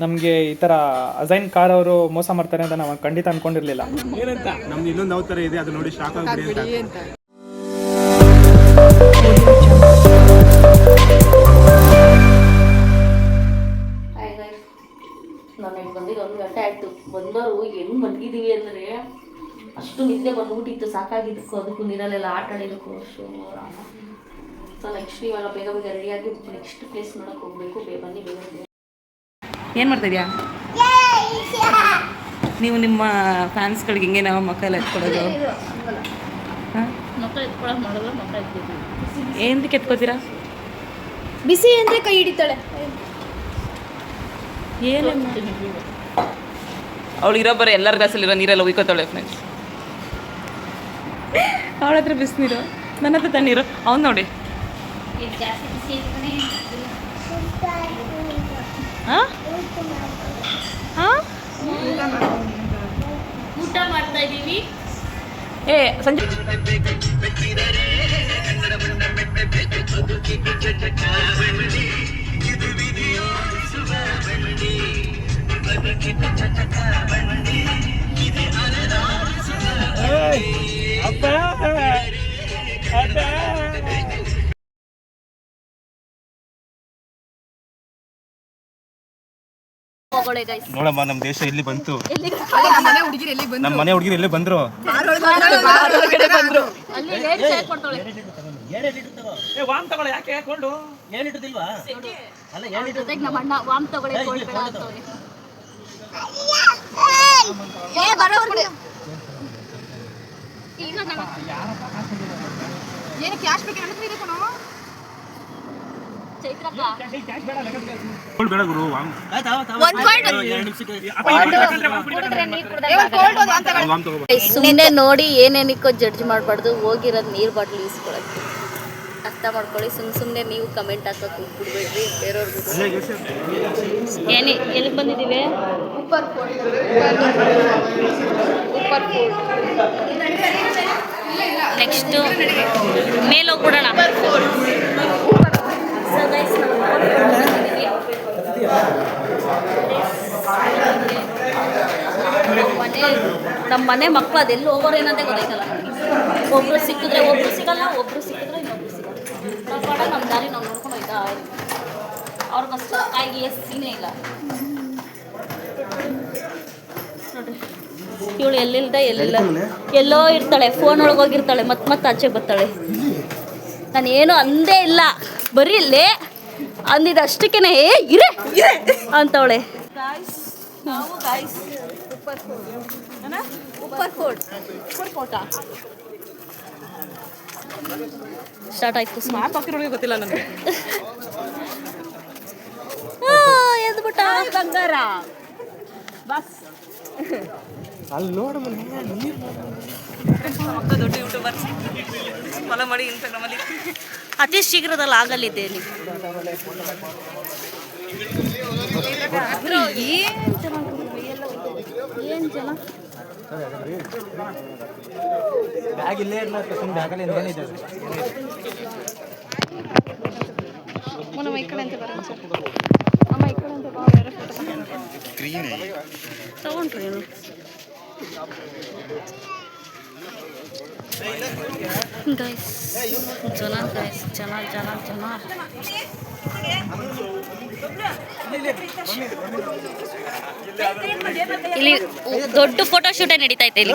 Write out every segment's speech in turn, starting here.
ನಮಗೆ ಈ ಥರ ಅಜೈನ್ ಕಾರ್ ಅವರು ಮೋಸ ಮಾಡ್ತಾರೆ ಅಂತ ನಾವು ಖಂಡಿತ ಅನ್ಕೊಂಡಿರ್ಲಿಲ್ಲ. ಏನಂತ ನಮ್ದು ಇನ್ನೊಂದು ಯಾವ ಥರ ಇದೆ ಅದು ನೋಡಿ ಶಾಕ್ ಆಗಿಬಿಡಿ ಅಂತ. ನಾನು ಬಂದಿದ್ದು 1 ಗಂಟೆ ಆಯಿತು. ಬಂದವರು ಹೆಂಗೆ ಮಲಗಿದ್ದೀವಿ ಅಂದರೆ ಅಷ್ಟು ನಿದ್ದೆ ಬಂದ್ಬಿಟ್ಟಿತ್ತು, ಸಾಕಾಗಿದ್ದಕ್ಕೂ ಅದಕ್ಕೂ ನೀರಲ್ಲೆಲ್ಲ ಆಟ ಆಡಿದ್ದಕ್ಕೂ ಅಷ್ಟು. ಸೊ ನೆಕ್ಸ್ಟ್ ಇವಾಗ ಬೇಗ ಬೇಗ ರೆಡಿಯಾಗಿ ನೆಕ್ಸ್ಟ್ ಪ್ಲೇಸ್ ನೋಡೋಕೆ ಹೋಗಬೇಕು. ಬನ್ನಿ ಬೇಗ. ಏನು ಮಾಡ್ತಾಯಿದ್ಯಾ ನೀವು? ನಿಮ್ಮ ಫ್ಯಾನ್ಸ್ಗಳಿಗೆ ಹಿಂಗೆ ನಾವು ಮಕ್ಕಳು ಎತ್ಕೊಡೋದು? ಹಾಂ, ಮಕ್ಕಳು ಎತ್ಕೊಳಕ್ಕೆ ಮಾಡೋದು, ಮಕ್ಕಳು ಎತ್ಕೊತೀವಿ. ಏನಕ್ಕೆ ಎತ್ಕೋತೀರಾ? ಬಿಸಿ ಅಂದರೆ ಕೈ ಹಿಡಿತಾಳೆ. ಏನು ಅವಳು ಇರೋ ಬರೋ ಎಲ್ಲರ ಗ್ಲಾಸಲ್ಲಿರೋ ನೀರೆಲ್ಲ ಉಯ್ಕೋತಾಳೆ ಫ್ರೆಂಡ್ಸ್. ಅವಳ ಹತ್ರ ಬಿಸಿನೀರು, ನನ್ನ ಹತ್ರ ತಣ್ಣೀರು. ಅವ್ನು ನೋಡಿ ಹಾಂ ಹಾಂ ಊಟ ಮಾಡ್ತಾ ಇದ್ದೀವಿ. ಸಂಜೆ ನೋಡಮ್ಮ ನಮ್ಮ ದೇಶ ಎಲ್ಲಿ ಬಂತು, ನಮ್ಮ ಮನೆ ಹುಡುಗಿರು ಎಲ್ಲಿ ಬಂದ್ರು. ಬೇಡ ಗುರು, ಸುಮ್ಮನೆ ನೋಡಿ ಏನೇನಿಕ್ಕೋ ಜಡ್ಜ್ ಮಾಡಬಾರ್ದು. ಹೋಗಿರೋದು ನೀರು ಬಾಟ್ಲಿ ಈಸ್ಕೊಳಕ್ಕೆ ಅರ್ಥ ಮಾಡ್ಕೊಳ್ಳಿ. ಸುಮ್ಮನೆ ನೀವು ಕಮೆಂಟ್ ಹಾಕಕ್ಕೆ ಹೋಗ್ಬಿಡ್ಬೇಡ್ರಿ ಬೇರೆಯವ್ರಿಗೂ. ಎಲ್ಲಿಗೆ ಬಂದಿದ್ದೀವಿ? Whopper fort. ನೆಕ್ಸ್ಟು ಮೇಲೆ ಹೋಗ್ಬಿಡೋಣ. ನಮ್ಮ ಮನೆ ಮಕ್ಕಳು ಅದೆಲ್ಲಿ ಹೋಗೋರು ಏನಂತ ಗೊತ್ತಾಯ್ತಲ್ಲ. ಒಬ್ರು ಸಿಕ್ಕಿದ್ರೆ ಒಬ್ರು ಸಿಗಲ್ಲ, ಒಬ್ರು ಸಿಕ್ಕಿದ್ರೆ ಇನ್ನೊಬ್ರು ಸಿಗಲ್ಲ. ನಾವು ಕೂಡ ನಮ್ಮ ದಾರಿ ನಾವು ನೋಡ್ಕೊಂಡು ಹೋಯ್ತಾ ಅವ್ರಿಗೋಸ್ಕರ ಕಾಯಿಗೆ ಎಷ್ಟು ಸೀನೇ ಇಲ್ಲ ನೋಡ್ರಿ. ಇವಳು ಎಲ್ಲಿಲ್ದೆ ಎಲ್ಲೋ ಇರ್ತಾಳೆ, ಫೋನ್ ಒಳಗೆ ಹೋಗಿರ್ತಾಳೆ, ಮತ್ತೆ ಆಚೆ ಬರ್ತಾಳೆ. ನಾನು ಏನು ಅಂದೇ ಇಲ್ಲ, ಬರೀ ಇಲ್ಲೇ ಅಂದಿದ್ದಷ್ಟಕ್ಕೇ ಇರೇ ಅಂತವಳೆ. ನಾವು ಗಾಯ್ಸ್ ಉಪ್ಪರ್ ಫೋರ್ಟ್ ಸ್ಟಾರ್ಟ್ ಆಯ್ತು. ಸ್ಮಾರ್ಟ್ ಹಾಕಿರೋರಿಗೆ ಗೊತ್ತಿಲ್ಲ ನನಗೆ. ಎದ್ಬಿಟ್ಟ ಬಂಗಾರ ಬಸ್. ಅಲ್ಲಿ ನೋಡ ದೊಡ್ಡ ಯೂಟ್ಯೂಬರ್ಸ್ ಫಾಲೋ ಮಾಡಿ ಇನ್ಸ್ಟಾಗ್ರಾಮಲ್ಲಿ. ಅತಿ ಶೀಘ್ರದಲ್ಲಿ ಆಗಲಿದ್ದೇನೆ. ಏನು ಜನ ಬ್ಯಾಗ್ ಇಲ್ಲೇ ಇರಲ್ಲ, ಸುಮ್ಮನೆ ಆಗಲೇ ಏನಿದೆ ನಮ್ಮ ಈ ಕಡೆ ಅಂತ ಬರೋಣ ಸರ್. ಅಮ್ಮ ಈ ಕಡೆ ಅಂತ ಬಾ, ಬೇರೆ ಫೋಟೋ ತಗೊಂಡ್ರಿ ಗೈಸ್. ಜನ ಗೈಸ್, ಜನ ಜನ ಜನ. ಇಲ್ಲಿ ದೊಡ್ಡ ಫೋಟೋ ಶೂಟೇ ನಡೀತಾ ಐತೆ ಇಲ್ಲಿ.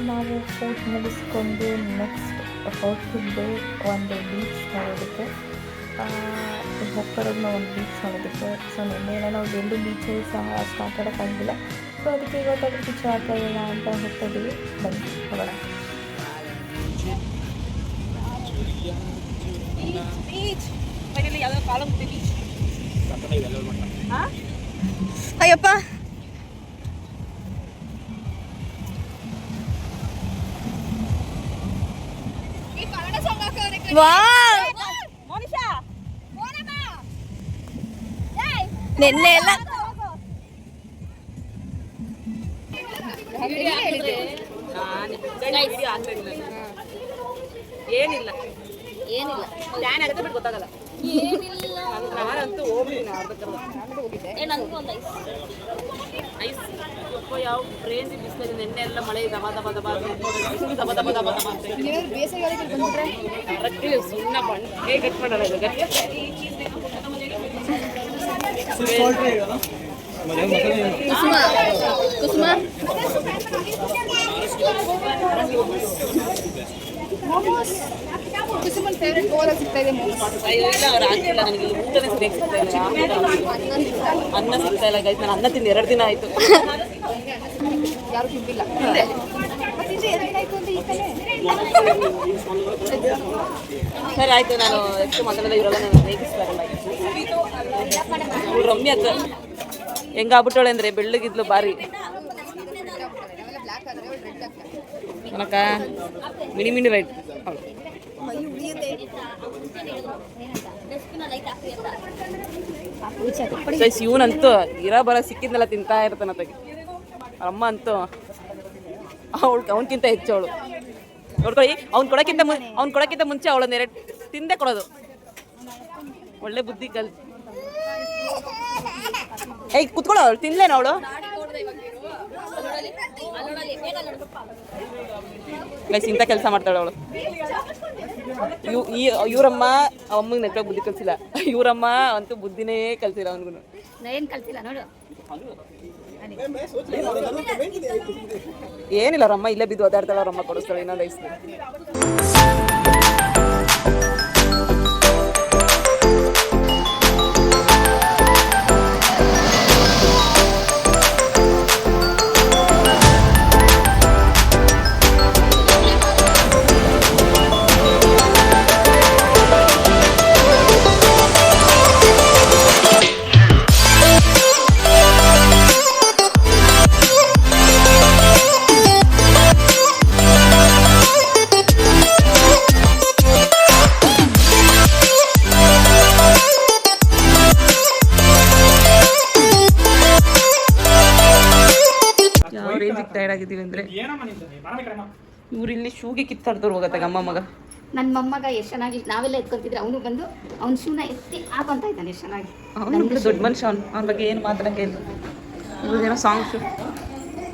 ನಾವು ಫೋರ್ಟ್ ಮುಗಿಸ್ಕೊಂಡು ನೆಕ್ಸ್ಟ್ ಫೋರ್ಟಿಂಗ್ ಡೇ ಒಂದು ಬೀಚ್ ನೋಡೋದಕ್ಕೆ ಹೋಗ್ತಾರೋದು ನಾವು ಒಂದು ಬೀಚ್ ನೋಡೋದಕ್ಕೆ. ಸೊ ನಿನ್ನೆ ನಾವು ಎರಡು ಬೀಚಲ್ಲಿ ಸಹ ಅಷ್ಟು ಆಟ ಆಡೋಕ್ಕಾಗಿಲ್ಲ. ಸೊ ಅದಕ್ಕೆ ಇವತ್ತಾದ್ರೂ ಬೀಚ್ ಆಟ ಇಲ್ಲ ಅಂತ ಹೋಗ್ತಾ ಇದ್ದೀವಿ. ಬನ್ನಿ ಹೋಗೋಣ. ಅಯ್ಯಪ್ಪ ನಿನ್ನೆ ಎಲ್ಲ ಏನಿಲ್ಲ ಏನಿಲ್ಲ ಪ್ಲಾನ್ ಆಗುತ್ತೆ ಬಟ್ ಗೊತ್ತಾಗಲ್ಲ. ನಾನಂತೂ ನನಗೂ ಒಂದು ಐಸ್ ಯಾವ ರೇಂಜ್ ಬಿಸಿಲಿದೆ. ನಿನ್ನೆ ಎಲ್ಲ ಮಳೆ ದಬ ದಬ ದಬ ದಬ ದಬ ದಬ ದಬ ಅಂತ ಕರೆಕ್ಟ್ ಸುಮ್ಮನೆ ಬಂಡೆ ಕಟ್ ಮಾಡಲ್ಲ ಇದು ಗಟ್ಟಿ. ಕುಸುಮ ಕುಸುಮನ್ ಫೇವ್ರೆಟ್ ಗೋಲ್ ಸಿಗ್ತಾ ಇದೆ ಅಯ್ಯೋ ಇಲ್ಲ ಅವ್ರು ಆಗ್ತಿಲ್ಲ ನನಗೆ ಊಟನೇ ಸರಿಯಾಗಿ ಸಿಗ್ತಾ ಇಲ್ಲ. ಅನ್ನ ಸಿಗ್ತಾ ಇಲ್ಲ ಗೈಸ್. ನಾನು ಅನ್ನ ತಿಂದು 2 ದಿನ ಆಯಿತು. ಯಾರು ತಿಂದಿಲ್ಲ ಸರಿ ಆಯಿತು. ನಾನು ಎಷ್ಟು ಮಾತಾಡೋದು ಇವರೆಲ್ಲ ನಾನು ರೇಗಿಸ್ತಾರಲ್ಲ. ಇವ್ರು ರಮ್ಯ ಅಕ್ಕ ಹೆಂಗಾಗ್ಬಿಟ್ಟವಳೆ ಅಂದರೆ ಬೆಳ್ಳಗಿದ್ಲು ಬಾರಿ ಅನಕ ಮಿನಿ ಮಿನಿ ರೈಟ್. ಇವನಂತೂ ಬರ ಸಿಕ್ಕಿದ್ನೆಲ್ಲ ತಿಂತಾ ಇರ್ತಾನ ತಗಿ. ಅಮ್ಮ ಅಂತೂ ಅವನಕ್ಕಿಂತ ಹೆಚ್ಚು ಅವಳು. ನೋಡ್ಕೊಳ್ಳಿ ಅವ್ನು ಕೊಡೋಕ್ಕಿಂತ ಮುಂಚೆ ಅವಳನ್ನ 2 ತಿಂದೆ ಕೊಡೋದು. ಒಳ್ಳೆ ಬುದ್ಧಿ ಕಲ್. ಏಯ್ ಕುತ್ಕೊಳ್ಳೋ, ಅವಳು ತಿನ್ಲೇನ ಅವಳು. ಗೈಸ್ ಇಂಥ ಕೆಲಸ ಮಾಡ್ತಾಳೆ ಅವಳು. ಇವರಮ್ಮ ಅಮ್ಮಂಗೆ ನೆಟ್ಟಾಗ ಬುದ್ಧಿ ಕಲ್ಸಿಲ್ಲ. ಇವರಮ್ಮ ಅಂತೂ ಬುದ್ಧಿನೇ ಕಲ್ಸಿಲ್ಲ ಅವನಿಗೂ. ಏನು ಕಲ್ತಿಲ್ಲ ನೋಡು. ಏನಿಲ್ಲ ಅವ್ರಮ್ಮ ಇಲ್ಲೇ ಬಿದ್ದು ಓದಾಡ್ತಾಳೆ. ಅವ್ರಮ್ಮ ಕೊಡಿಸ್ತಾಳೆ ಇನ್ನೊಂದು ಐಸ್. ಟೈರ್ಡ್ ಆಗಿದ್ದೀವಿ ಅಂದರೆ ಇವ್ರಿಲ್ಲಿ ಶೂಗೆ ಕಿತ್ತಾಡ್ದವ್ರು ಹೋಗತ್ತೆ ಅಮ್ಮ ಮಗ. ನನ್ನ ಮೊಮ್ಮಗ ಎಷ್ಟು ಚೆನ್ನಾಗಿ ನಾವೆಲ್ಲ ಎತ್ಕೊಂತಿದ್ರೆ ಅವನು ಬಂದು ಅವ್ನ ಶೂನ ಎತ್ತಿ ಹಾಕೊಂತ ಇದ್ದಾನೆ ಎಷ್ಟು ಚೆನ್ನಾಗಿ. ಅವನು ದೊಡ್ಡ ಮನುಷ್ಯ. ಅವ್ನ ಬಗ್ಗೆ ಏನು ಮಾತಾಡೋಕ್ಕೆ ಇಲ್ಲ. ಇವ್ರದ್ದೇನೋ ಸಾಂಗ್ ಶೂ.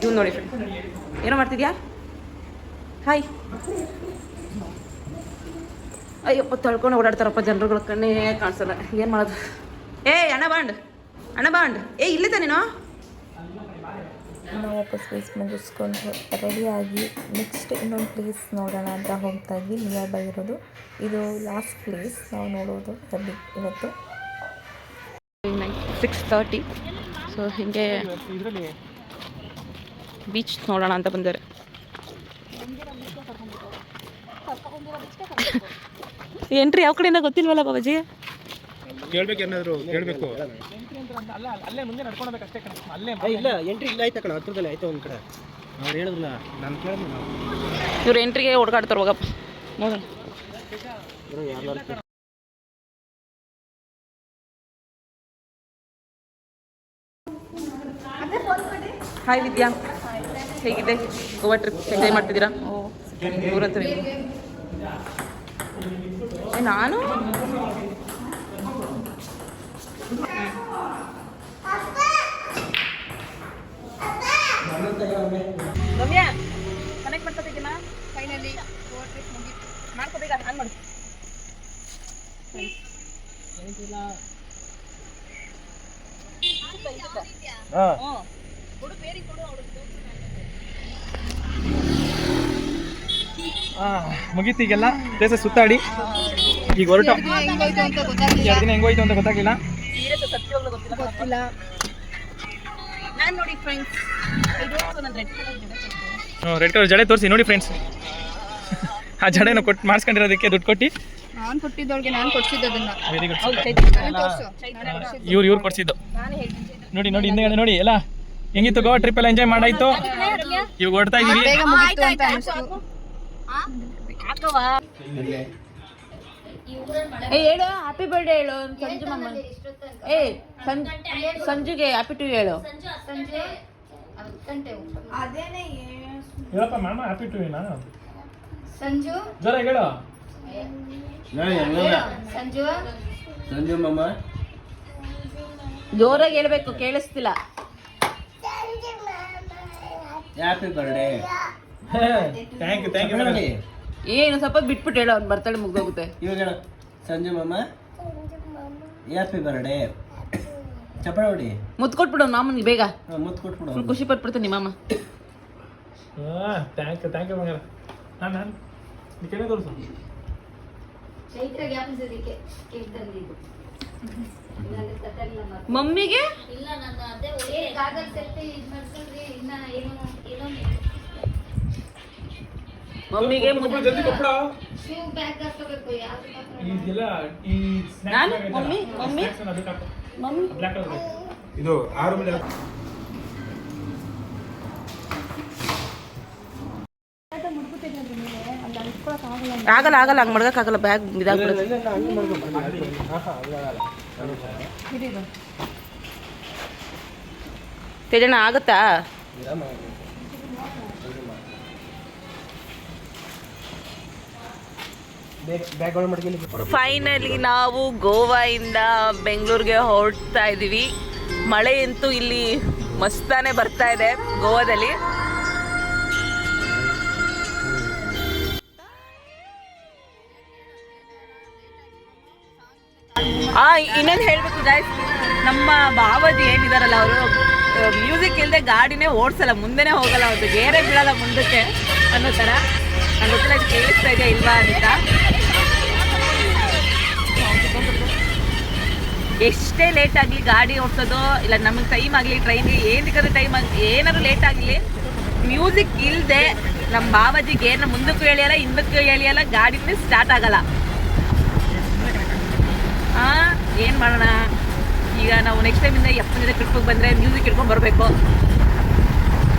ಇವ್ನು ನೋಡಿ ಏನೋ ಮಾಡ್ತಿದ್ಯಾ? ಹಾಯ್. ಅಯ್ಯಪ್ಪ ತಳ್ಕೊಂಡು ಓಡಾಡ್ತಾರಪ್ಪ ಜನರುಗಳ ಕಣ್ಣೇ ಕಾಣಿಸಲ್ಲ. ಏನು ಮಾಡೋದು? ಅಣ್ಣ ಬಾಂಡ್ ಇಲ್ಲೇ ತಾನೇನೋ. ನಾವು ವಾಪಸ್ ಪ್ಲೇಸ್ ಮುಗಿಸ್ಕೊಂಡು ರೆಡಿಯಾಗಿ ನೆಕ್ಸ್ಟ್ ಇನ್ನೊಂದು ಪ್ಲೇಸ್ ನೋಡೋಣ ಅಂತ ಹೋಗ್ತಾ ಇದ್ವಿ. ನಿಯರ್ ಬೈ ಇರೋದು ಇದು ಲಾಸ್ಟ್ ಪ್ಲೇಸ್ ನಾವು ನೋಡೋದು ಇವತ್ತು. 6:30. ಸೊ ಹೀಗೆ ಬೀಚ್ ನೋಡೋಣ ಅಂತ ಬಂದರೆ ಎಂಟ್ರಿ ಯಾವ ಕಡೆಯಿಂದ ಗೊತ್ತಿಲ್ವಲ್ಲ ಬಾಬಾಜಿ. ಕೇಳ್ಬೇಕು ಏನಾದ್ರು ಕೇಳಬೇಕು. ಅಲ್ಲೇ ಮುಂದೆ ನಡ್ಕೊಂಡು ಹೋಗ್ಬೇಕಷ್ಟೇ ಕಣ. ಅಲ್ಲೇ ಇಲ್ಲ ಎಂಟ್ರಿ ಇಲ್ಲ ಆಯ್ತಾ ಕಣ. ಹತ್ರದಲ್ಲಿ ಆಯ್ತಾ ಒಂದು ಕಡೆ ಅವ್ರು ಹೇಳಿದ್ರಲ್ಲ ನಾನು ಕೇಳಿದ್ವಿ. ಇವ್ರು ಎಂಟ್ರಿಗೆ ಹುಡುಗಾಡ್ತಾರೆ ಹೋಗಪ್ಪ ನೋಡೋಣ. ಹಾಯ್ ವಿದ್ಯಾ, ಹೇಗಿದೆ ಗೋವಾ ಟ್ರಿಪ್? ಎಂಜಾಯ್ ಮಾಡ್ತಿದ್ದೀರಾ? ಊರಂತ ನಾನು ರಮ್ಯಾ ಕನೆಕ್ಟ್ ಮಾಡ್ಕೊತಿದ್ದೀನಾ? ಫೈನಲಿ ಗೋವಾ ಟ್ರಿಪ್ ಮುಗೀತು. ಮಾಡ್ಕೋಬೇಕ ಆನ್ ಮಾಡು. ಮುಗೀತೀಗೆಲ್ಲ ಪ್ಲೇಸಸ್ ಸುತ್ತಾಡಿ ಈಗ ಹೊರಟು. ಹೆಂಗೋಯ್ತು ಅಂತ ಗೊತ್ತಾಗ್ಲಿಲ್ಲ. 2 ದಿನ ಹೆಂಗೋಯ್ತು ಅಂತ ಗೊತ್ತಾಗಲಿಲ್ಲ. ಗೊತ್ತಿಲ್ಲ. ನಾನು ನೋಡಿ ಫ್ರೆಂಡ್ಸ್ ರೆಡ್ ಕಲರ್ ಜಡೆ ತೋರಿಸಿ ನೋಡಿ ಫ್ರೆಂಡ್ಸ್. ಆ ಜಡೆನ ಕೊಟ್ಟು ಮಾಡಿಸ್ಕೊಂಡಿರೋದಕ್ಕೆ ದುಡ್ಡು ಕೊಟ್ಟು ನಾನು ಕೊಟ್ಟಿದ್ದವ್ರಿಗೆ ನಾನು ಕೊಡ್ಸಿದ್ದು ಅದನ್ನ. Very good. ತೋರಿಸು. ಇವ್ರು ಕೊಡ್ಸಿದ್ದು ನೋಡಿ ನೋಡಿ ಹಿಂದೆ ನೋಡಿ ಎಲ್ಲ ಹೆಂಗಿತ್ತು ಗೋವಾ ಟ್ರಿಪ್ ಎಲ್ಲ ಎಂಜಾಯ್ ಮಾಡಾಯ್ತು. ಇವಾಗ ಹೊರಡ್ತಾ ಇದೀವಿ. ಬೇಗ ಮುಗೀತು ಅಂತ ಅನಿಸ್ತು. ಯಾಕವ ಹೇಳು ಹ್ಯಾಪಿ ಬರ್ಡೇ ಹೇಳು ಸಂಜು ಮಮ್ಮ ಸಂಜುಗೆ ಹ್ಯಾಪಿ ಟು ಹೇಳು ಹೇಳಪ್ಪ ಮಾಮ ಹ್ಯಾಪಿ ಟು ಏನಾ ಸಂಜು ಜರ ಹೇಳು ಸಂಜು ಮಾಮ ಜೋರಾಗಿ ಹೇಳ್ಬೇಕು ಕೇಳಿಸ್ತಿಲ್ಲ ಹ್ಯಾಪಿ ಬರ್ಡೇ ಥ್ಯಾಂಕ್ ಯು ಏನು ಸ್ವಲ್ಪ ಬಿಟ್ಬಿಟ್ಟು ಹೇಳು ಅವ್ನು ಬರ್ತಡೆ ಮುಗ್ದೋಗುತ್ತೆ ಇವಾಗ ಹೇಳು ಸಂಜು ಮಾಮ ಹ್ಯಾಪಿ ಬರ್ಡೇ ಚಪ್ಪಾಳೆ ಹೊಡಿ ಮುತ್ತು ಕೊಟ್ಬಿಡು ಮಾಮನಿಗೆ ಬೇಗ ಮುತ್ತು ಕೊಟ್ಬಿಡು ಫುಲ್ ಖುಷಿ ಪಟ್ಬಿಡ್ತೀನಿ ನಿಮ್ಮ ಮಾಮ ಥ್ಯಾಂಕ್ ಯು ಬಂಗಾರ ನಾನು ಈ ಕಡೆ ತೋರಿಸು ಮಮ್ಮಿಗೆ ಮಮ್ಮಿಗೆ ಜಲ್ದಿ ಕೊಟ್ಬಿಡು ಇದೆಲ್ಲ ಈ ನಾನು mummy mummy mummy black colour ಇದು 6 ಮೇಲೆ ಆಗಲ್ಲ ಆಗಲ್ಲ ಹಂಗೆ ಮಡ್ಗಕ್ಕಾಗಲ್ಲ ಬ್ಯಾಗ್ ಇದಾಗ್ಬಿಡುತ್ತೆ ತೇಜಣ್ಣ ಆಗುತ್ತಾ ಫೈನಲಿ ನಾವು ಗೋವಾಯಿಂದ ಬೆಂಗಳೂರಿಗೆ ಹೊರಡ್ತಾ ಇದ್ದೀವಿ. ಮಳೆ ಅಂತೂ ಇಲ್ಲಿ ಮಸ್ತಾನೆ ಬರ್ತಾ ಇದೆ ಗೋವಾದಲ್ಲಿ. ಇನ್ನೊಂದು ಹೇಳ್ಬೇಕು ಗೈಸ್, ನಮ್ಮ ಬಾಬಾಜಿ ಏನಿದಾರಲ್ಲ ಅವರು ಮ್ಯೂಸಿಕ್ ಇಲ್ಲದೆ ಗಾಡಿನೇ ಓಡಿಸಲ್ಲ, ಮುಂದೆನೇ ಹೋಗಲ್ಲ, ಅವ್ರದ್ದು ಗೇರೇ ಬೀಳಲ್ಲ ಮುಂದಕ್ಕೆ ಅನ್ನೋ ಥರ. ನಂಗೆ ಗೊತ್ತಿಲ್ಲ ಕೇಳಿಸ್ತಾ ಇದೆಯಾ ಇಲ್ವಾ ಅಂತ. ಎಷ್ಟೇ ಲೇಟ್ ಆಗಲಿ ಗಾಡಿ ಓಡಿಸೋದು ಇಲ್ಲ ನಮಗೆ ಟೈಮ್ ಆಗಲಿ ಟ್ರೈನ್ಗೆ ಏನಕ್ಕೆ ಟೈಮ್ ಆಗಲಿ ಏನಾದ್ರು ಲೇಟ್ ಆಗಲಿ ಮ್ಯೂಸಿಕ್ ಇಲ್ಲದೆ ನಮ್ಮ ಬಾಬಾಜಿ ಗೇರ್ನ ಮುಂದಕ್ಕೂ ಎಳಿಯಲ್ಲ ಹಿಂದಕ್ಕೂ ಎಳಿಯಲ್ಲ, ಗಾಡಿನೇ ಸ್ಟಾರ್ಟ್ ಆಗಲ್ಲ. ಏನು ಮಾಡೋಣ ಈಗ ನಾವು ನೆಕ್ಸ್ಟ್ ಟೈಮಿಂದ ಎಪ್ಪನಿಂದ ಟ್ರಿಪ್ಪಿಗೆ ಬಂದರೆ ಮ್ಯೂಸಿಕ್ ಇಟ್ಕೊಂಡು ಬರಬೇಕು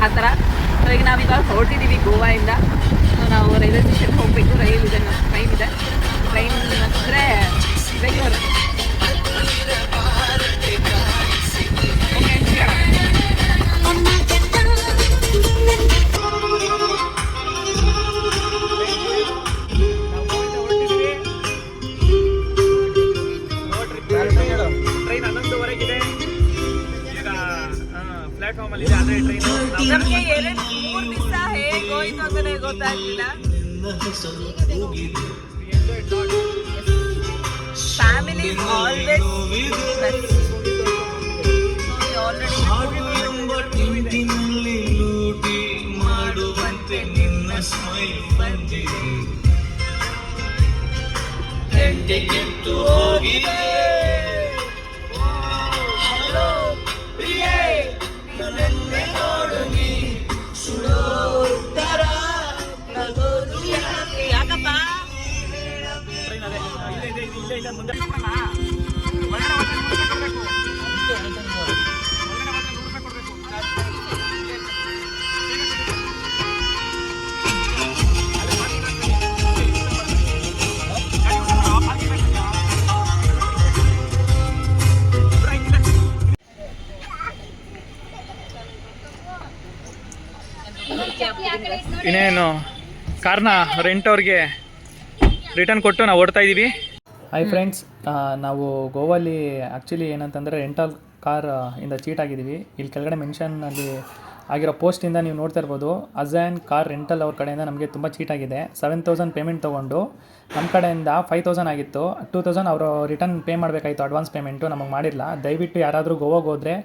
ಆ ಥರ. ಸೊ ಈಗ ನಾವೀಗ ಹೊರಟಿದ್ದೀವಿ ಗೋವಾಯಿಂದ. ನಾವು ರೈಲ್ವೆ ಸ್ಟೇಷನ್ಗೆ ಹೋಗಬೇಕು, ರೈಲ್ ಇದೆ, ಟ್ರೈನ್ ಇದೆ, ಟ್ರೈನ್ ಹತ್ತಿದ್ರೆ ಬೆಂಗಳೂರು. ಟ್ರೈನ್ 11:15 ಈಗ ಪ್ಲಾಟ್ಫಾರ್ಮ್ ಅಲ್ಲಿ ಇದೆ. ಅದೇ ಟ್ರೈನ್ ನಮಗೆ 3 ದಿವಸ ಹೇಗೆ ಹೋಯ್ತು ಅಂತಲೇ ಗೊತ್ತಾಗಲಿಲ್ಲ. ಫ್ಯಾಮಿಲಿ ಆಲ್ವೇಸ್ ಮಾಡುವಂತೆ ನಿನ್ನ ಸ್ಮೈಲ್ ಬಂದಿದೆ, ಕೆಟ್ಟು ಹೋಗಿದೆ. ಯಾಕಪ್ಪ ಇಲ್ಲೇ ಮುಂದೆ ಇನ್ನೇನು ಕಾರ್ನ ರೆಂಟ್ ಅವ್ರಿಗೆ ರಿಟರ್ನ್ ಕೊಟ್ಟು ನಾವು ಓಡ್ತಾ ಇದ್ದೀವಿ. ಹಾಯ್ ಫ್ರೆಂಡ್ಸ್, ನಾವು ಗೋವಲ್ಲಿ ಆ್ಯಕ್ಚುಲಿ ಏನಂತಂದರೆ ರೆಂಟಲ್ ಕಾರ್ ಇಂದ ಚೀಟ್ ಆಗಿದ್ದೀವಿ. ಇಲ್ಲಿ ಕೆಳಗಡೆ ಮೆನ್ಷನ್ನಲ್ಲಿ ಆಗಿರೋ ಪೋಸ್ಟಿಂದ ನೀವು ನೋಡ್ತಾ ಇರ್ಬೋದು, ಅಜಾನ್ ಕಾರ್ ರೆಂಟಲ್ ಅವ್ರ ಕಡೆಯಿಂದ ನಮಗೆ ತುಂಬ ಚೀಟ್ ಆಗಿದೆ. 7,000 ಪೇಮೆಂಟ್ ತೊಗೊಂಡು ನಮ್ಮ ಕಡೆಯಿಂದ 5,000 ಆಗಿತ್ತು. 2,000 ಅವರು ರಿಟರ್ನ್ ಪೇ ಮಾಡಬೇಕಾಯಿತು, ಅಡ್ವಾನ್ಸ್ ಪೇಮೆಂಟು ನಮಗೆ ಮಾಡಿಲ್ಲ. ದಯವಿಟ್ಟು ಯಾರಾದರೂ ಗೋವಾಗೆ ಹೋದರೆ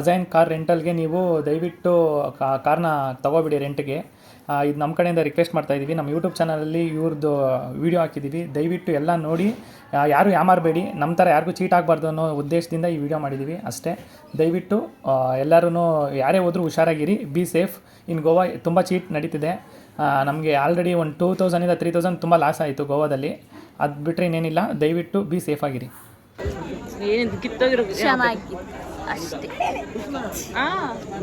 ಅಜಾನ್ ಕಾರ್ ರೆಂಟಲ್ಗೆ ನೀವು ದಯವಿಟ್ಟು ಕಾರ್ನ ತೊಗೋಬಿಡಿ ರೆಂಟ್ಗೆ. ಇದು ನಮ್ಮ ಕಡೆಯಿಂದ ರಿಕ್ವೆಸ್ಟ್ ಮಾಡ್ತಾಯಿದ್ದೀವಿ. ನಮ್ಮ ಯೂಟ್ಯೂಬ್ ಚಾನಲಲ್ಲಿ ಇವ್ರದ್ದು ವೀಡಿಯೋ ಹಾಕಿದ್ದೀವಿ, ದಯವಿಟ್ಟು ಎಲ್ಲ ನೋಡಿ. ಯಾರು ಯಾಮಾರಬೇಡಿ, ನಮ್ಮ ಥರ ಯಾರಿಗೂ ಚೀಟ್ ಆಗಬಾರ್ದು ಅನ್ನೋ ಉದ್ದೇಶದಿಂದ ಈ ವಿಡಿಯೋ ಮಾಡಿದ್ದೀವಿ ಅಷ್ಟೇ. ದಯವಿಟ್ಟು ಎಲ್ಲರೂ ಯಾರೇ ಹೋದರೂ ಹುಷಾರಾಗಿರಿ, ಬಿ ಸೇಫ್. ಇನ್ ಗೋವಾ ತುಂಬ ಚೀಟ್ ನಡೀತಿದೆ. ನಮಗೆ ಆಲ್ರೆಡಿ ಒಂದು 2,000 3,000 ತುಂಬ ಲಾಸ್ ಆಯಿತು ಗೋವಾದಲ್ಲಿ. ಅದು ಬಿಟ್ಟರೆ ಇನ್ನೇನಿಲ್ಲ, ದಯವಿಟ್ಟು ಬಿ ಸೇಫ್ ಆಗಿರಿ. ಏನಿದು ಕಿತ್ತೋಗಿರೋ ಚೆನ್ನಾಗಿ ಅಷ್ಟೇ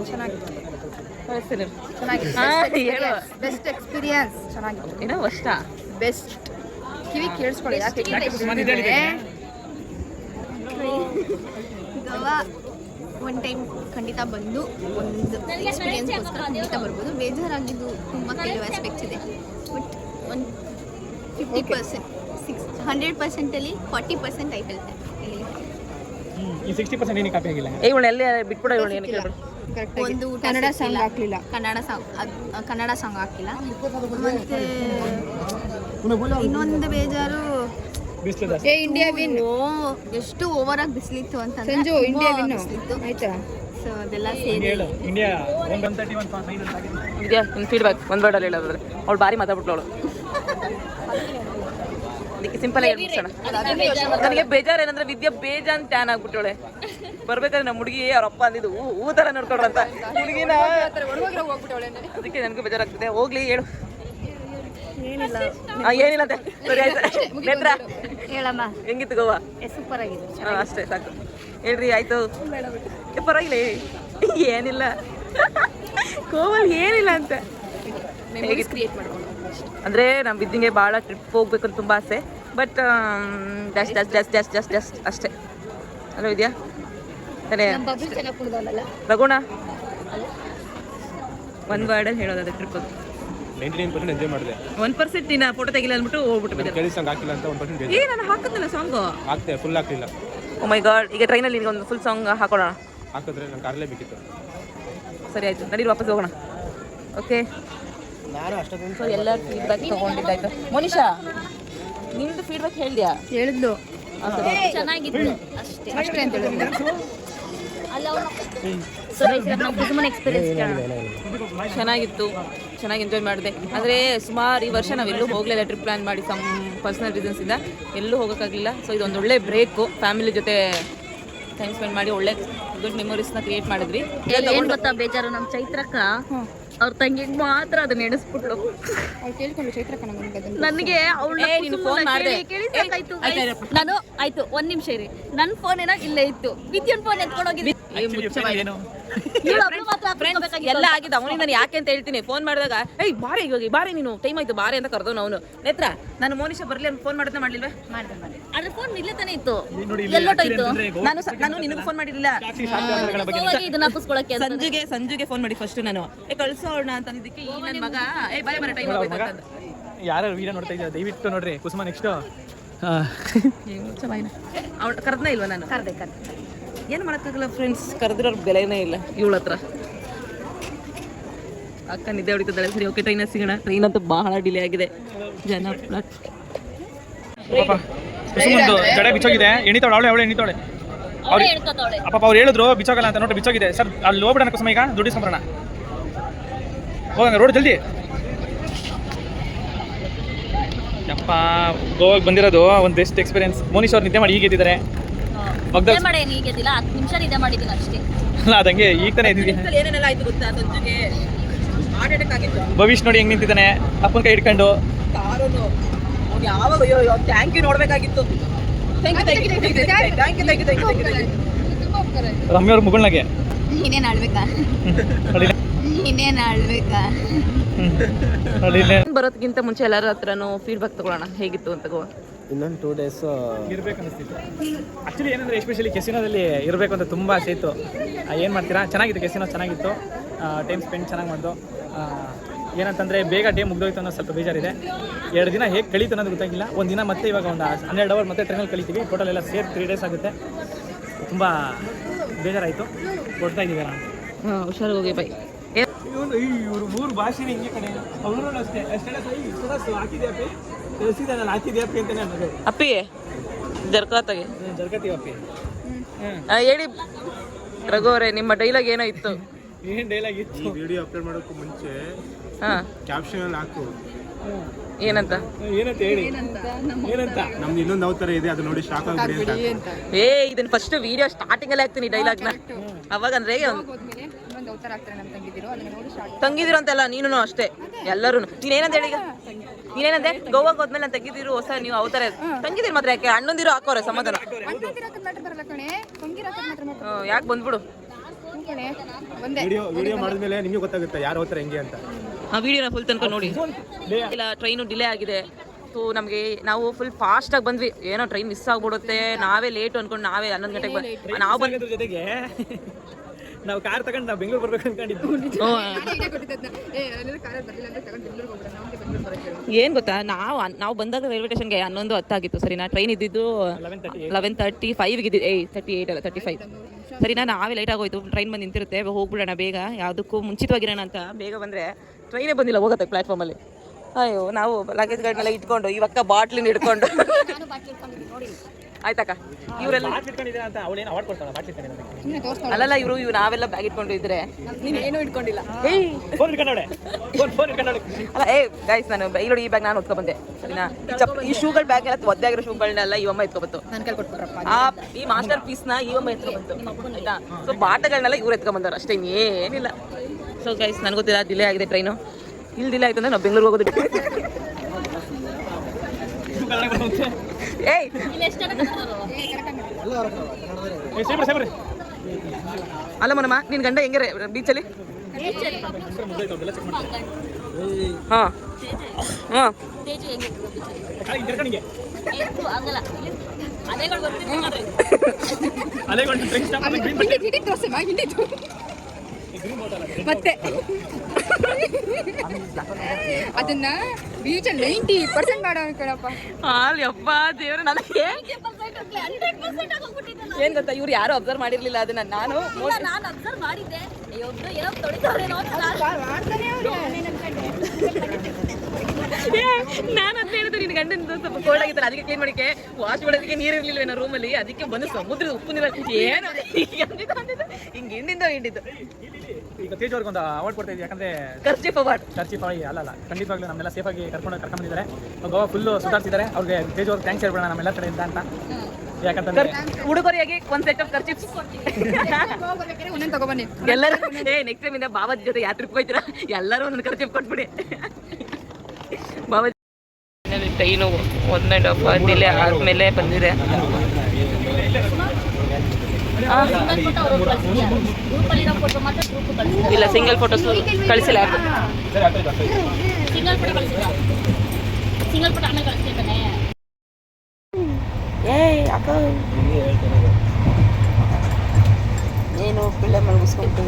ಚೆನ್ನಾಗಿತ್ತು. ಬೆಸ್ಟ್ ಎಕ್ಸ್ಪೀರಿಯನ್ಸ್ ಚೆನ್ನಾಗಿತ್ತು. ಏನೋ ಅಷ್ಟ ಬೆಸ್ಟ್. ಕಿವಿ ಕೇಳಿಸ್ಕೊಳ್ಳಿ ಯಾಕೆ ಗೋವಾ ಒನ್ ಟೈಮ್ ಖಂಡಿತ ಬಂದು ಒಂದು ಎಕ್ಸ್ಪೀರಿಯನ್ಸ್ಗೋಸ್ಕರ ಖಂಡಿತ ಬರ್ಬೋದು. ಬೇಜಾರಾಗಿದ್ದು ತುಂಬ ಕೆಲವು ಆಸ್ಪೆಕ್ಟ್ಸ್ ಇದೆ, ಬಟ್ ಒಂದು 50%, 100%ಅಲ್ಲಿ 40% ಐ ಹೇಳ್ತೆ. ಈ 60% ಏನಕ್ಕೆ ಕಾಪಿ ಆಗಿಲ್ಲ? ಇವಳೆಲ್ಲ ಬಿಟ್ಬಿಡ, ಇವಳು ಏನಕ್ಕೆ ಕೇಳ್ಬಿಡು. ಒಂದು ಕನ್ನಡ ಸಾಂಗ್ ಹಾಕ್ಲಿಲ್ಲ, ಕನ್ನಡ ಸಾಂಗ್ ಹಾಕಿಲ್ಲ. ಮತ್ತೆ ಇನ್ನೊಂದು ಬೇಜಾರು ಇಂಡಿಯಾ ವಿನ್. ಎಷ್ಟು ಓವರ್ ಆಗಿ ಬಿಸಿಲಿತ್ತು ಅಂತಂದ್ರೆ ಇಂಡಿಯಾ ವಿನ್ ಬಿಸಿಲಿತ್ತು ಆಯ್ತಾ. ಸೊ ಅದೆಲ್ಲ ಸೇರಿ ಇಂಡಿಯಾ 131 ಫೈನಲ್ ಆಗಿದೆ. ಇದೆಯಾ ನಿನ್ನ ಫೀಡ್ಬ್ಯಾಕ್ ಒಂದು ವರ್ಡಲ್ಲಿ ಹೇಳೋದಾದ್ರೆ? ಅವಳು ಭಾರಿ ಮಾತಾಡ್ಬಿಟ್ಲು ಅವಳು. ಅದಕ್ಕೆ ಸಿಂಪಲ್ ಆಗಿ ಹೇಳ್ಬಿಡ್ಸೋಣ. ನನಗೆ ಬೇಜಾರು ಏನಂದ್ರೆ ವಿದ್ಯಾ ಬೇಜಾನ್ ಟ್ಯಾನ್ ಆಗ್ಬಿಟ್ಟವಳೆ. ಬರ್ಬೇಕಾದ್ರೆ ನಮ್ಮ ಹುಡುಗಿ ಅವ್ರ ಅಪ್ಪ ಅಂದಿದ್ದು ಹೂ ಥರ ನೋಡ್ಕೊಡ್ರಂತ ಹುಡುಗಿನ, ಅದಕ್ಕೆ ನನಗೂ ಬೇಜಾರಾಗ್ತಿದೆ. ಹೋಗ್ಲಿ ಹೇಳು. ಏನಿಲ್ಲ ಅಂತೆ. ಸರಿ ಆಯ್ತು. ನೇತ್ರ ಹೇಳಮ್ಮ, ಹೆಂಗಿತ್ತು ಗೋವಾ? ಸೂಪರ್ ಆಗಿದೆ. ಅಷ್ಟೇ ಸಾಕು ಹೇಳ್ರಿ. ಆಯ್ತು ಪರವಾಗಿಲ್ಲ, ಏನಿಲ್ಲ ಗೋವಲ್ಲಿ ಏನಿಲ್ಲ ಅಂತ ಕ್ರಿಯೇಟ್ ಮಾಡ್ಕೊಂಡು ಅಂದರೆ ನಮ್ಮ ವಿದ್ಯೆಗೆ ಭಾಳ ಟ್ರಿಪ್ ಹೋಗ್ಬೇಕು ಅಂತ ತುಂಬ ಆಸೆ. ಬಟ್ ಜಸ್ಟ್ ಅಷ್ಟೇ ಅಲ್ಲ ವಿದ್ಯಾ? ಸರಿ ರಘುಣ ಒಂದು ವರ್ಡಲ್ಲಿ ಹೇಳೋದಾದ್ರೆ ಟ್ರಿಪ್ 99% ಎಂಜಾಯ್ ಮಾಡಿದೆ. 1% ನೀನು ಫೋಟೋ ತೆಗಿಲ್ಲ ಅಂದ್ಬಿಟ್ಟು ಹೋಗ್ಬಿಟ್ಟು ಕೇಳಿ ಸಾಂಗ್ ಹಾಕಿಲ್ಲ ಅಂತ 1% ಏ ನಾನು ಹಾಕಿದ್ನಲ್ಲ ಸಾಂಗು. ಹಾಕ್ತೆ, ಫುಲ್ ಹಾಕ್ಲಿಲ್ಲ. ಓ ಮೈ ಗಾಡ್. ಈಗ ಟ್ರೈನಲ್ಲಿ ನಿನಗೆ ಒಂದು ಫುಲ್ ಸಾಂಗ್ ಹಾಕೋಣ. ಹಾಕಿದ್ರೆ ನಂಗೆ ಕಾರಲ್ಲೇ ಬೇಕಿತ್ತು. ಸರಿ ಆಯಿತು, ನಡೀರಿ ವಾಪಸ್ ಹೋಗೋಣ. ಓಕೆ, ಸೊ ಎಲ್ಲ ಫೀಡ್ಬ್ಯಾಕ್ ತೊಗೊಂಡಿದ್ದಾಯ್ತು. ಮೋನಿಶಾ ನಿಮ್ದು ಫೀಡ್ಬ್ಯಾಕ್ ಹೇಳಿದ್ಯಾ? ಹೇಳಿದ್ಲು ಚೆನ್ನಾಗಿತ್ತು ಅಷ್ಟೇ ಅಂತ ಹೇಳಿದ್ಲು. ಚೆನ್ನಾಗಿತ್ತು, ಚೆನ್ನಾಗಿ ಎಂಜಾಯ್ ಮಾಡಿದೆ. ಆದರೆ ಸುಮಾರು ಈ ವರ್ಷ ನಾವೆಲ್ಲೂ ಹೋಗಲಿಲ್ಲ, ಟ್ರಿಪ್ ಪ್ಲ್ಯಾನ್ ಮಾಡಿ ಸಮ್ ಪರ್ಸನಲ್ ರೀಸನ್ಸಿಂದ ಎಲ್ಲೂ ಹೋಗೋಕ್ಕಾಗಲಿಲ್ಲ. ಸೊ ಇದೊಂದು ಒಳ್ಳೆ ಬ್ರೇಕು, ಫ್ಯಾಮಿಲಿ ಜೊತೆ ಟೈಮ್ ಸ್ಪೆಂಡ್ ಮಾಡಿ ಒಳ್ಳೆ ಗುಡ್ ಮೆಮೊರೀಸ್ನ ಕ್ರಿಯೇಟ್ ಮಾಡಿದ್ವಿ. ಏನು ಗೊತ್ತಾ ಬೇಜಾರು, ನಮ್ಮ ಚೈತ್ರಕ್ಕ ಅವ್ರ ತಂಗಿಗೆ ಮಾತ್ರ ಅದನ್ನ ಎಣಿಸ್ಬಿಟ್ಲು. ಅವ್ಳು ಕೇಳ್ಕೊಂಡು ಚೈತ್ರಕ್ಕ ನನಗೆ ನೀನು ಫೋನ್ ಮಾಡಿದೆ. ನಾನು ಆಯ್ತು ಒಂದ್ ನಿಮಿಷ ಇರಿ, ನನ್ನ ಫೋನ್ ಏನೋ ಇಲ್ಲೇ ಇತ್ತು, ವಿದ್ಯುನ್ ಫೋನ್ ಎತ್ಕೊಂಡು ಹೋಗಿದ್ದೆ. ಎಲ್ಲ ಆಗಿದೆ ಅವನಿಗೆ. ನಾನು ಯಾಕೆ ಅಂತ ಹೇಳ್ತೀನಿ, ಫೋನ್ ಮಾಡಿದಾಗ ಏಯ್ ಬಾರಿ ಇವಾಗ ಬಾರಿ ನೀನು ಟೈಮ್ ಆಯ್ತು ಬಾರಿ ಅಂತ ಕರೆದವನು ಅವನು. ನೇತ್ರ ನಾನು ಮೋನಿಶಾ ಬರಲಿ ಅಂತ ಫೋನ್ ಮಾಡಿದ್ರೆ ಮಾಡಲಿಲ್ವೇ? ಅದ್ರ ಫೋನ್ ಇಲ್ಲೇ ತಾನೇ ಇತ್ತು, ಎಲ್ಲೋಟಾಯ್ತು? ನಾನು ನಿನಗೆ ಫೋನ್ ಮಾಡಿರಲಿಲ್ಲ, ಇದನ್ನ ಹಾಕಿಸ್ಕೊಳಕ್ಕೆ ಸಂಜುಗೆ ಫೋನ್ ಮಾಡಿ ಫಸ್ಟ್ ನಾನು ಕಳ್ಸೋಣ ಅಂತ ಅಂದಿದ್ದಕ್ಕೆ ಈ ನನ್ನ ಮಗ ಏ ಬಾರಿ ಬರ ಟೈಮ್ ಆಗೋಯ್ತು ಅಂತ. ಯಾರು ವಿಡಿಯೋ ನೋಡ್ತಾ ಇದ್ದೀರಾ ದಯವಿಟ್ಟು ನೋಡ್ರಿ. ಕುಸುಮ ನೆಕ್ಸ್ಟ್ ಅವಳು ಕರೆದ್ನೇ ಇಲ್ವಾ? ನಾನು ಕರೆದೆ ಏನು ಮಾಡೋಕ್ಕಾಗಲ್ಲ ಫ್ರೆಂಡ್ಸ್, ಕರೆದಿರೋರ್ಗೆ ಬೆಲೆನೇ ಇಲ್ಲ ಇವಳ ಹತ್ರ. ಅಕ್ಕ ನಿದ್ದೆ ಹೊಡಿತಿದ್ದಾಳೆ. ಸರಿ ಓಕೆ, ಟ್ರೈನಲ್ಲಿ ಸಿಗೋಣ. ಟ್ರೈನ್ ಅಂತೂ ಬಹಳ ಡಿಲೇ ಆಗಿದೆ. ಜನ ಕುಸುಮಂದು ಜಡೆ ಬಿಚ್ಚೋಗಿದೆ, ಎಣಿತಾವಳೆ ಅವಳೆ ಎಣಿತಾವಳೆ. ಅಪ್ಪ ಅವ್ರು ಹೇಳಿದ್ರು ಬಿಚ್ಚೋಗಲ್ಲ ಅಂತ, ನೋಡ್ರಿ ಬಿಚ್ಚೋಗಿದೆ. ಸರ್ ಅಲ್ಲಿ ಹೋಗ್ಬಿಡೋಣ ಕುಸುಮ, ಈಗ ದುಡ್ಡು ಇಸ್ಕೊಂಬರೋಣ. ಹೋಗೋಣ ರೋಡ್ ಜಲ್ದಿ. ಯಪ್ಪ ಗೋವಾಗೆ ಬಂದಿರೋದು ಒಂದು ಬೆಸ್ಟ್ ಎಕ್ಸ್ಪೀರಿಯನ್ಸ್. ಮೋನಿಶ್ ಅವ್ರು ನಿದ್ದೆ ಮಾಡಿ ಈಗ ಎದ್ದಿದ್ದಾರೆ. ಈಗೆದಿಲ್ಲ, 10 ನಿಮಿಷ ನಿದ್ದೆ ಮಾಡಿದ್ದೀನಿ ಅಷ್ಟೇ. ಅಲ್ಲ ಅದಂಗೆ ಈಗ ತಾನೇ ಎದ್ದಿದ್ದೀನಿ. ಏನೇನೆಲ್ಲ ಆಯ್ತು ಗೊತ್ತಾ? ಸಂಜೆಗೆ ಹಾರ್ಟ್ ಅಟ್ಯಾಕ್ ಆಗಿತ್ತು. ಭವಿಷ್ ನೋಡಿ ಹೆಂಗ್ ನಿಂತಿದ್ದಾನೆ ಅಪ್ಪನ ಕೈ ಹಿಡ್ಕೊಂಡು. ಕಾರೋನು ಯಾವಾಗ ಥ್ಯಾಂಕ್ ಯು ನೋಡ್ಬೇಕಾಗಿತ್ತು. ರಮ್ಯ ಅವ್ರ ಮುಗುಳ್ನಾಗೆ ಇನ್ನೇನು ಆಳ್ಬೇಕಾ? ಬರೋದಕ್ಕಿಂತ ಮುಂಚೆ ಎಲ್ಲರ ಹತ್ರನೂ ಫೀಡ್ಬ್ಯಾಕ್ ತಗೊಳ್ಳೋಣ, ಹೇಗಿತ್ತು ಅಂತ ಗೋವಾ. ಇನ್ನೊಂದು 2 days ಇರ್ಬೇಕು ಅನಿಸ್ತಿತ್ತು. ಆ್ಯಕ್ಚುಲಿ ಏನಂದರೆ ಎಸ್ಪೆಷಲಿ ಕೆಸಿನೋದಲ್ಲಿ ಇರಬೇಕು ಅಂತ ತುಂಬ ಆಸೆ ಇತ್ತು. ಏನು ಮಾಡ್ತೀರಾ, ಚೆನ್ನಾಗಿತ್ತು ಕೆಸಿನೋ, ಚೆನ್ನಾಗಿತ್ತು. ಟೈಮ್ ಸ್ಪೆಂಡ್ ಚೆನ್ನಾಗಿ ಮಾಡ್ದು. ಏನಂತಂದರೆ ಬೇಗ ಡೇ ಮುಗ್ದೋಯ್ತು ಅನ್ನೋ ಸ್ವಲ್ಪ ಬೇಜಾರಿದೆ. 2 ದಿನ ಹೇಗೆ ಕಳೀತು ಅನ್ನೋದು ಗೊತ್ತಾಗಿಲ್ಲ. ಒಂದು ದಿನ ಮತ್ತೆ ಇವಾಗ ಒಂದು 12 hour ಮತ್ತೆ ಟ್ರೈನಲ್ಲಿ ಕಳಿತೀವಿ. ಟೋಟಲ್ ಎಲ್ಲ ಸೇರಿ 3 days ಆಗುತ್ತೆ. ತುಂಬ ಬೇಜಾರಾಯಿತು. ಕೊಡ್ತಾ ಇದ್ದೀವಿ ನಾನು. ಹುಷಾರಾಗಿ ಹೋಗಿ ಬೈ. ಇವರು 3 ಭಾಷೆನೇ ಹಿಂಗೆ ಕಡೆ ಅವರು ಅಷ್ಟೇ ಹಾಕಿದ್ಯಾ ಅಪ್ಪಿ ಅಂತಾನೆ ಅನ್ನೋದು. ಅಪ್ಪಿ ಜರ್ಕಾತಾಗೆ ಜರ್ಕತೀವಿ ಅಪ್ಪಿ. ಹೇಳಿ ರಘು ಅವರೇ, ನಿಮ್ಮ ಡೈಲಾಗ್ ಏನೋ ಇತ್ತು. ಏನು ಡೈಲಾಗ್ ಇತ್ತು? ಈ ವಿಡಿಯೋ ಅಪ್ಲೋಡ್ ಮಾಡೋಕ್ಕೂ ಮುಂಚೆ ಕ್ಯಾಪ್ಷನ್ ಅಲ್ಲಿ ಹಾಕು ಏನಂತ ಹೇಳಿ. ಏನಂತ ನಮ್ದು ಇನ್ನೊಂದು ಅವತಾರ ಇದೆ, ಅದು ನೋಡಿ ಶಾಕ್ ಆಗ್ಬಿಡಿ ಅಂತ. ಇದನ್ನ ಫಸ್ಟ್ ವಿಡಿಯೋ ಸ್ಟಾರ್ಟಿಂಗ್ ಅಲ್ಲಿ ಹಾಕ್ತೀನಿ ಡೈಲಾಗ್ನ. ಅವಾಗ ಅಂದ್ರೆ ತಂಗಿದಿರೋ ಅಂತೆಲ್ಲ ನೀನು ಅಷ್ಟೇ ಎಲ್ಲರೂ. ನೀನೇನಂತ ಹೇಳಿ, ಈಗ ನೀನೇನಂತೆ ಗೋವಾಗೆ ಹೋದ್ಮೇಲೆ ನಾನು ತೆಗಿದಿರು ಹೊಸ ನೀವು ಅವತಾರ ತಂಗಿದಿರು ಮಾತ್ರ ಯಾಕೆ ಅಣ್ಣಂದಿರು ಹಾಕೋರೆ ಸಮಾಧಾನ. ಯಾಕೆ ಬಂದ್ಬಿಡು. ವಿಡಿಯೋ ಮಾಡಿದ್ಮೇಲೆ ನಿಮಗೆ ಗೊತ್ತಾಗುತ್ತೆ ಯಾರು ಹೋಗ್ತಾರೆ ಹೆಂಗೆ ಅಂತ. ಆ ವಿಡಿಯೋನ ಫುಲ್ ತನಕ ನೋಡಿ. ಇಲ್ಲ ಟ್ರೈನು ಡಿಲೇ ಆಗಿದೆ, ಆಯಿತು ನಮಗೆ. ನಾವು ಫುಲ್ ಫಾಸ್ಟಾಗಿ ಬಂದ್ವಿ. ಏನೋ ಟ್ರೈನ್ ಮಿಸ್ ಆಗ್ಬಿಡುತ್ತೆ, ನಾವೇ ಲೇಟ್ ಅಂದ್ಕೊಂಡು ನಾವೇ 11 ಗಂಟೆಗೆ ನಾವು ಬಂದಿದ್ರ ಜೊತೆಗೆ ನಾವು ಕಾರ್ ತಗೊಂಡು ನಾವು ಬೆಂಗಳೂರು ಬರ್ಬೇಕು ಅನ್ಕೊಂಡಿದ್ದು. ಏನು ಗೊತ್ತಾ, ನಾವು ಬಂದಾಗ ರೈಲ್ವೆ ಸ್ಟೇಷನ್ಗೆ 11:10 ಆಗಿತ್ತು ಸರಿನಾ. ಟ್ರೈನ್ ಇದ್ದಿದ್ದು 11:35 ಇದ್ದಿದ್ದು, 38 ಅಲ್ಲ 35 ಸರಿನಾ. ನಾವೇ ಲೇಟ್ ಆಗೋಯ್ತು. ಟ್ರೈನ್ ಬಂದು ನಿಂತಿರುತ್ತೆ, ಹೋಗ್ಬಿಡೋಣ ಬೇಗ, ಯಾವುದಕ್ಕೂ ಮುಂಚಿತವಾಗಿರೋಣ ಅಂತ ಬೇಗ ಬಂದರೆ ಟ್ರೈನೇ ಬಂದಿಲ್ಲ, ಹೋಗುತ್ತೆ ಪ್ಲ್ಯಾಟ್ಫಾರ್ಮಲ್ಲಿ. ಅಯ್ಯೋ ನಾವು ಲಗೇಜ್ಗಳನ್ನೆಲ್ಲ ಇಟ್ಕೊಂಡು ಇವಾಗ ಬಾಟ್ಲಿನ ಹಿಡ್ಕೊಂಡು ಆಯ್ತಕ್ಕ. ಇವರೆಲ್ಲ ಅಲ್ಲಲ್ಲ ಇವರು ನಾವೆಲ್ಲ ಬ್ಯಾಗ್ ಇಟ್ಕೊಂಡು ಇದ್ರೆ ನೀನೇನು ಇಟ್ಕೊಂಡಿಲ್ಲ. ಅಲ್ಲ ಗೈಸ್, ನಾನು ಇಲ್ಲಿ ಈ ಬ್ಯಾಗ್ ನಾನು ಹೊತ್ಕೊಂಡ್ಬಂದೆ ಸರಿನಾ. ಈ ಶೂಗಳ ಬ್ಯಾಗ್ ಎಲ್ಲ ಒದ್ದೆ ಆಗಿರೋ ಶೂಗಳನ್ನೆಲ್ಲ ಇವಮ್ಮ ಎತ್ಕೊಬಂತು. ಈ ಮಾಸ್ಟರ್ ಪೀಸ್ನ ಇವಮ್ಮ ಎತ್ಕೊಬಂತು ಆಯ್ತಾ. ಸೊ ಬಾಟಗಳನ್ನೆಲ್ಲ ಇವ್ರು ಎತ್ಕೊಂಡ್ಬಂದವ್ರು ಅಷ್ಟೇ, ಏನಿಲ್ಲ. ಸೊ ಗೈಸ್, ನನಗೆ ಗೊತ್ತಿಲ್ಲ ಡಿಲೇ ಆಗಿದೆ ಟ್ರೈನು. ಇಲ್ಲಿ ಡಿಲೇ ಆಯ್ತು ಅಂದ್ರೆ ನಾವು ಬೆಂಗಳೂರಿಗೆ ಹೋಗೋದು. ಏಯ್ ಅಲ್ಲ ಮನಮ್ಮ, ನಿನ್ ಗಂಡ ಹೆಂಗೆ ಬೀಚಲ್ಲಿ? ಹಾಂ ಹಾಂ ಮತ್ತೆ ಅದನ್ನ ಬೀಚಲ್ಲಿ 90% ಮಾಡೋ ಕಣಪ್ಪ. ಹಾಲ್ ಯಪ್ಪ ದೇವ್ರ, ನನಗೆ ಏನ್ ಗೊತ್ತಾ, ಇವ್ರು ಯಾರು ಅಬ್ಸರ್ವ್ ಮಾಡಿರ್ಲಿಲ್ಲ ಅದನ್ನ. ನಾನು ಅಬ್ಸರ್ವ್ ಮಾಡಿದ್ದೆ. ನಾನು ಅಂತ ಹೇಳಿದ್ರೆ ನಿನ್ ಗಂಡನ ಸ್ವಲ್ಪ ಕೋಲ್ಡ್ ಆಗಿದ್ದಾರೆ, ಅದಕ್ಕೆ ಕ್ಲೀನ್ ಮಾಡಿಕೆ ವಾಶ್ ಮಾಡೋದಕ್ಕೆ ನೀರು ಇರ್ಲಿಲ್ವೇನೋ ರೂಮಲ್ಲಿ, ಅದಕ್ಕೆ ಬಂದು ಸಮುದ್ರದ ಉಪ್ಪು ನೀರು ಏನು ಹಿಂಗೆ ಹಿಂಡಿದ್ದು ಈಗ ತೇಜ್ ಅವ್ರಿಗೆ ಒಂದು ಅವಾರ್ಡ್ ಕೊಡ್ತಾ ಇದ್ದೀವಿ, ಯಾಕಂದ್ರೆ ಖರ್ಚಿಪ್ ಅವಾರ್ಡ್. ಅಲ್ಲ ಖಂಡಿತವಾಗ್ಲೂ ನಮ್ಮೆಲ್ಲ ಸೇಫಾಗಿ ಕರ್ಕೊಂಡಿದ್ದಾರೆ. ಗೋವಾ ಫುಲ್ಲು ಸುಧಾರಿಸಿದ್ದಾರೆ. ಅವ್ರಿಗೆ ತೇಜ್ ಅವ್ರಿಗೆ ಥ್ಯಾಂಕ್ಸ್ ಹೇಳ್ಬೇಡ ನಮ್ಮೆಲ್ಲ ಕಡೆಯಿಂದ ಅಂತ. ಯಾಕಂತಂದ್ರೆ ಉಡುಗೊರೆಯಾಗಿ ಒಂದು ಸೆಟ್ ಆಫ್ ಖರ್ಚಿಪ್ಸ್ ತಗೊಬನ್ನಿ ಎಲ್ಲರೂ. ನೆಕ್ಸ್ಟ್ ಟೈಮ್ ಇಂದ ಬಾಬಾಜಿ ಜೊತೆ ಯಾವ ಟ್ರಿಪ್ ಹೋಗ್ತೀರಾ ಎಲ್ಲರೂ ಒಂದೊಂದು ಖರ್ಚಿಪ್ ಕೊಟ್ಬಿಡಿ. ಬಾಬಾಜಿ ಟ್ರೈನು 1.5 hour ಡಿಲೇ ಆದಮೇಲೆ ಬಂದಿದೆ. ಇಲ್ಲ ಸಿಂಗಲ್ ಫೋಟೋಸ್ ಕಳಿಸಿಲ್ಲ. ಸಿಂಗಲ್ ಫೋಟೋ ಆಮೇಲೆ ಕಳಿಸ್ತಿರ್ತಾನೆ. ಏನು ಪಿಳ್ಳೆ ಮಲಗಿಸ್ಕೊಂಡು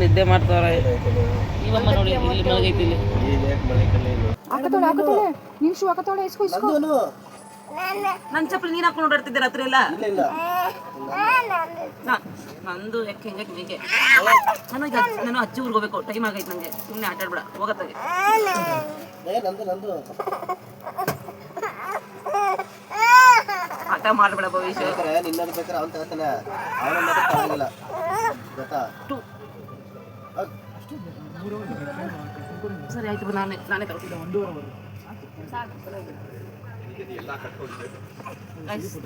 ನಿದ್ದೆ ಮಾಡ್ತಾವ್ರೆ. ಇವಮ್ಮ ನೋಡಿ ಇಲ್ಲಿ ಮಲಗೈತಿ. ಇಲ್ಲಿ ನನ್ನ ಚಪ್ಪಲಿ ನೀನು ಹಾಕೊಂಡು ಓಡಾಡ್ತಿದ್ದೆ ರಾತ್ರಿ ಎಲ್ಲ. ನಂದು ಯಾಕೆ ಹಿಂಗೆ ನಾನು ಅಜ್ಜಿ ಊರಿಗೆ ಹೋಗ್ಬೇಕು, ಟೈಮ್ ಆಗೈತೆ ನನಗೆ. ಸುಮ್ಮನೆ ಆಟ ಆಡ್ಬೇಡ, ಹೋಗತ್ತಾಗೆ. ಆಟ ಮಾಡಬೇಡ ಭವಿಷ್ಯ. ಸರಿ ಆಯ್ತು, ನಾನೇ ತಗೊಳ್ತಿದ್ದೆ.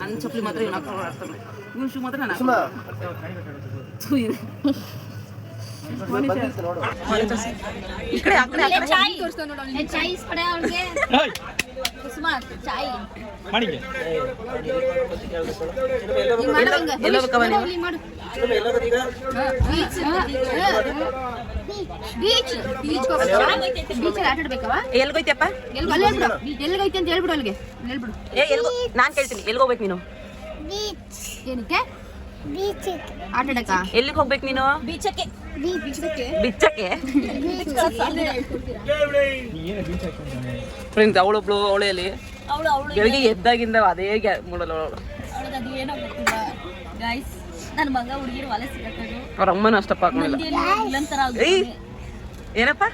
ನನ್ನ ಚಪ್ಪಲಿ ಮಾತ್ರ ಇವ್ನು ಹಾಕೊಂಡು ಓಡಾಡ್ತಾನೆ, ಇವ್ನು ಶೂ ಮಾತ್ರ ನಾನು ಈ ಕಡೆ ಚಾಯ್ ಇಸ್ಕೊಡೆ ಅವ್ಳಿಗೆ. ಕುಸುಮ ಚಾಯ್ ಎಲ್ಲ ಬೇಕವ ನೀವು? ಎಲ್ಗೋಯ್ತಪ್ಪ? ಎಲ್ಲಿಗೈತೆ ಅಂತ ಹೇಳ್ಬಿಡು ಅಲ್ಲಿಗೆ. ಹೇಳ್ಬಿಡು. ನಾನ್ ಕೇಳ್ತೀನಿ, ಎಲ್ಗೋಗ್ಬೇಕು ನೀನು? ಏನಕ್ಕೆ? ಆಟ ಆಡಕ. ಎಲ್ಲಿಗೆ ಹೋಗ್ಬೇಕು ನೀನು? ಬೀಚಕ್ಕೆ. ಬಿಚ್ಚಕ್ಕೆ ಫ್ರೆಂಡ್ಸ್, ಅವಳೊಬ್ಳು ಅವಳೆಯಲ್ಲಿ ಬೆಳಗ್ಗೆ ಎದ್ದಾಗಿಂದ ಅದೇ ಮೂಡಲ್ಲ ಅವಳು. ನನ್ನ ಮಗ ಹುಡುಗಿರು ಒಲೆ ಸಿಗತ್ತದು. ಅವ್ರ ಅಮ್ಮನ ಅಷ್ಟಪ್ಪ ಹಾಕೊಂಡಿಲ್ಲ. ಏನಪ್ಪ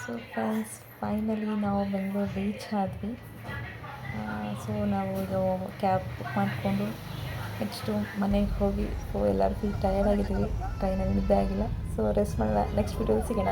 ಸೊ ಫ್ರೆಂಡ್ಸ್, ಫೈನಲಿ ನಾವು ಬೆಂಗಳೂರು ರೀಚ್ ಆದ್ವಿ. ಸೊ ನಾವು ಇದು ಕ್ಯಾಬ್ ಬುಕ್ ಮಾಡಿಕೊಂಡು ನೆಕ್ಸ್ಟು ಮನೆಗೆ ಹೋಗಿ, ಸೊ ಎಲ್ಲರೂ ಫುಲ್ ಟಯರ್ಡ್ ಆಗಿದ್ದೀವಿ, ಟ್ರೈನಲ್ಲಿ ನಿದ್ದೆ ಆಗಿಲ್ಲ. ಸೊ ರೆಸ್ಟ್ ಮಾಡೋಣ, ನೆಕ್ಸ್ಟ್ ವೀಡಿಯೋ ಸಿಗೋಣ.